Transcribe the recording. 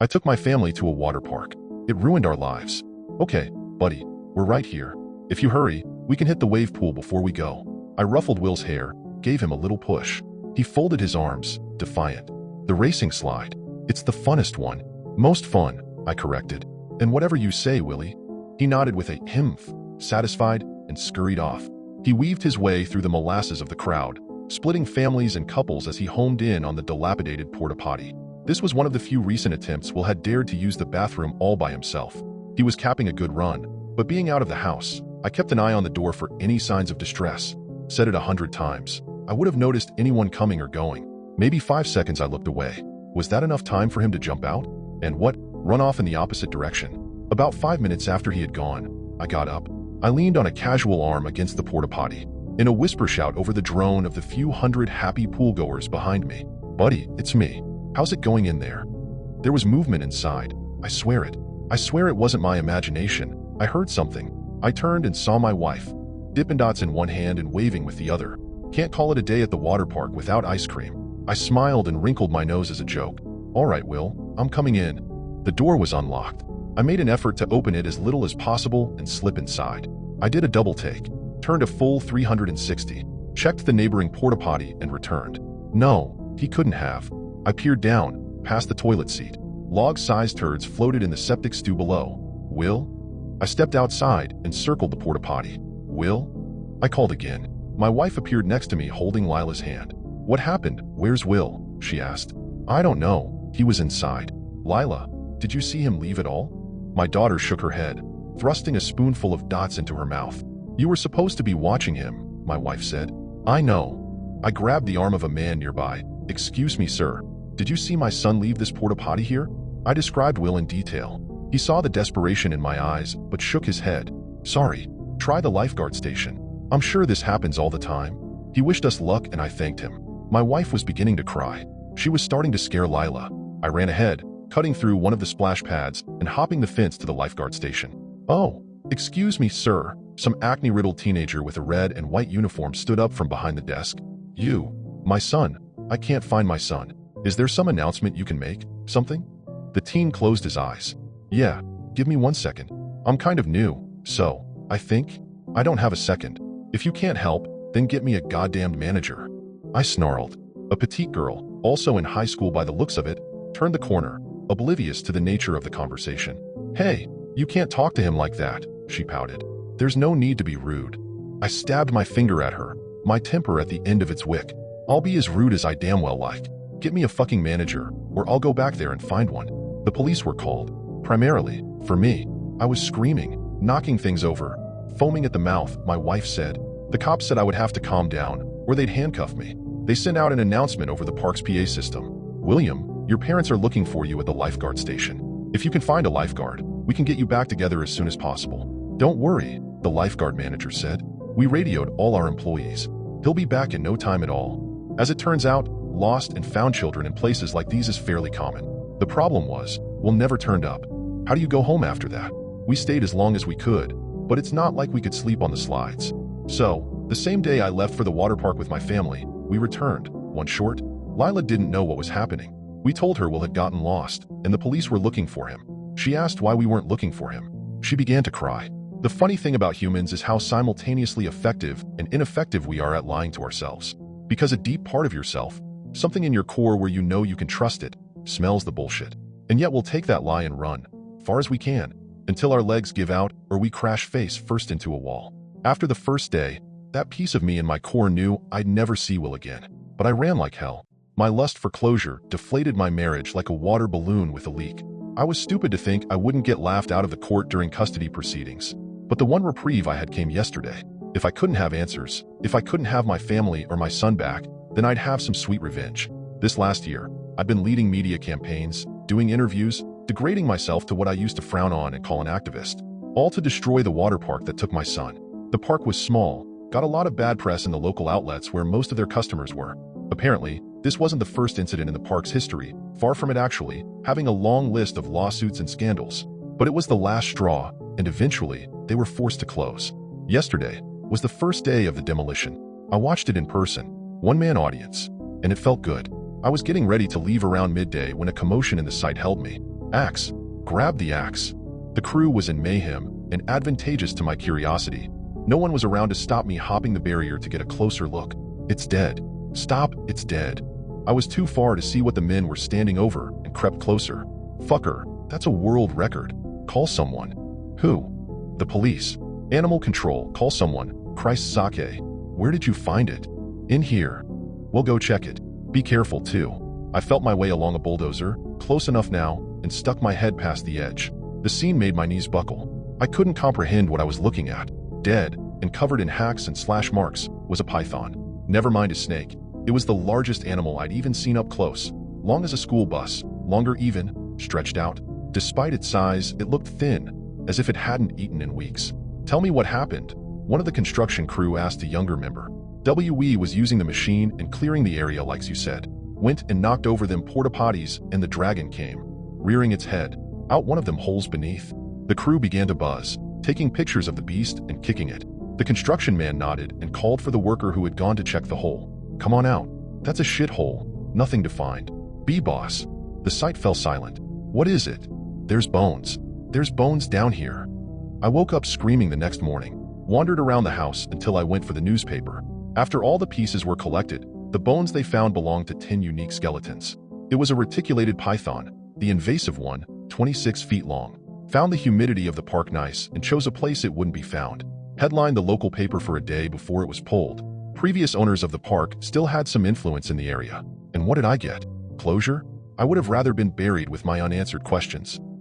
I took my family to a water park. It ruined our lives. Okay, buddy, we're right here. If you hurry, we can hit the wave pool before we go. I ruffled Will's hair, gave him a little push. He folded his arms, defiant. The racing slide. It's the funnest one. Most fun, I corrected. And whatever you say, Willie. He nodded with a "Himph," satisfied, and scurried off. He weaved his way through the molasses of the crowd, splitting families and couples as he homed in on the dilapidated porta-potty. This was one of the few recent attempts Will had dared to use the bathroom all by himself. He was capping a good run, but being out of the house, I kept an eye on the door for any signs of distress. Said it 100 times. I would have noticed anyone coming or going. Maybe 5 seconds I looked away. Was that enough time for him to jump out? And what? Run off in the opposite direction. About 5 minutes after he had gone, I got up. I leaned on a casual arm against the porta-potty. In a whisper shout over the drone of the few hundred happy pool-goers behind me. Buddy, it's me. How's it going in there? There was movement inside. I swear it. I swear it wasn't my imagination. I heard something. I turned and saw my wife. Dippin' Dots in one hand and waving with the other. Can't call it a day at the water park without ice cream. I smiled and wrinkled my nose as a joke. All right, Will, I'm coming in. The door was unlocked. I made an effort to open it as little as possible and slip inside. I did a double take, turned a full 360, checked the neighboring porta-potty and returned. No, he couldn't have. I peered down, past the toilet seat. Log-sized turds floated in the septic stew below. Will? I stepped outside and circled the porta-potty. Will? I called again. My wife appeared next to me holding Lila's hand. What happened? Where's Will? She asked. I don't know. He was inside. Lila, did you see him leave at all? My daughter shook her head, thrusting a spoonful of dots into her mouth. You were supposed to be watching him, my wife said. I know. I grabbed the arm of a man nearby. Excuse me, sir. Did you see my son leave this porta-potty here? I described Will in detail. He saw the desperation in my eyes, but shook his head. Sorry. Try the lifeguard station. I'm sure this happens all the time. He wished us luck and I thanked him. My wife was beginning to cry. She was starting to scare Lila. I ran ahead, cutting through one of the splash pads and hopping the fence to the lifeguard station. Oh, excuse me, sir. Some acne-riddled teenager with a red and white uniform stood up from behind the desk. You, my son. I can't find my son. Is there some announcement you can make? Something? The teen closed his eyes. Yeah, give me 1 second. I'm kind of new, so, I think, I don't have a second. If you can't help, then get me a goddamned manager. I snarled. A petite girl, also in high school by the looks of it, turned the corner, oblivious to the nature of the conversation. Hey, you can't talk to him like that, she pouted. There's no need to be rude. I stabbed my finger at her, my temper at the end of its wick. I'll be as rude as I damn well like. Get me a fucking manager, or I'll go back there and find one. The police were called. Primarily, for me. I was screaming, knocking things over. Foaming at the mouth, my wife said. The cops said I would have to calm down, or they'd handcuff me. They sent out an announcement over the park's PA system. William, your parents are looking for you at the lifeguard station. If you can find a lifeguard, we can get you back together as soon as possible. Don't worry, the lifeguard manager said. We radioed all our employees. He'll be back in no time at all. As it turns out, lost and found children in places like these is fairly common. The problem was, Will never turned up. How do you go home after that? We stayed as long as we could, but it's not like we could sleep on the slides. So, the same day I left for the water park with my family, we returned. One short, Lila didn't know what was happening. We told her Will had gotten lost, and the police were looking for him. She asked why we weren't looking for him. She began to cry. The funny thing about humans is how simultaneously effective and ineffective we are at lying to ourselves. Because a deep part of yourself, something in your core where you know you can trust it, smells the bullshit. And yet we'll take that lie and run, far as we can, until our legs give out or we crash face first into a wall. After the first day, that piece of me in my core knew I'd never see Will again. But I ran like hell. My lust for closure deflated my marriage like a water balloon with a leak. I was stupid to think I wouldn't get laughed out of the court during custody proceedings. But the one reprieve I had came yesterday. If I couldn't have answers, if I couldn't have my family or my son back, then I'd have some sweet revenge. This last year, I've been leading media campaigns, doing interviews, degrading myself to what I used to frown on and call an activist. All to destroy the water park that took my son. The park was small, got a lot of bad press in the local outlets where most of their customers were. Apparently, this wasn't the first incident in the park's history, far from it actually, having a long list of lawsuits and scandals. But it was the last straw, and eventually, they were forced to close. Yesterday was the first day of the demolition. I watched it in person, one-man audience, and it felt good. I was getting ready to leave around midday when a commotion in the site held me. Axe. Grab the axe. The crew was in mayhem and advantageous to my curiosity. No one was around to stop me hopping the barrier to get a closer look. It's dead. Stop, it's dead. I was too far to see what the men were standing over and crept closer. Fucker, that's a world record. Call someone. Who? The police. Animal control, call someone. Christ sake. Where did you find it? In here. We'll go check it. Be careful too. I felt my way along a bulldozer, close enough now, and stuck my head past the edge. The scene made my knees buckle. I couldn't comprehend what I was looking at. Dead, and covered in hacks and slash marks, was a python. Never mind a snake. It was the largest animal I'd even seen up close. Long as a school bus, longer even, stretched out. Despite its size, it looked thin, as if it hadn't eaten in weeks. Tell me what happened. One of the construction crew asked a younger member. WE was using the machine and clearing the area like you said. Went and knocked over them porta-potties and the dragon came, rearing its head, out one of them holes beneath. The crew began to buzz, taking pictures of the beast and kicking it. The construction man nodded and called for the worker who had gone to check the hole. Come on out. That's a shithole. Nothing to find. B-boss. The site fell silent. What is it? There's bones. There's bones down here. I woke up screaming the next morning, wandered around the house until I went for the newspaper. After all the pieces were collected, the bones they found belonged to 10 unique skeletons. It was a reticulated python, the invasive one, 26 feet long. Found the humidity of the park nice and chose a place it wouldn't be found. Headlined the local paper for a day before it was pulled. Previous owners of the park still had some influence in the area. And what did I get? Closure? I would have rather been buried with my unanswered questions.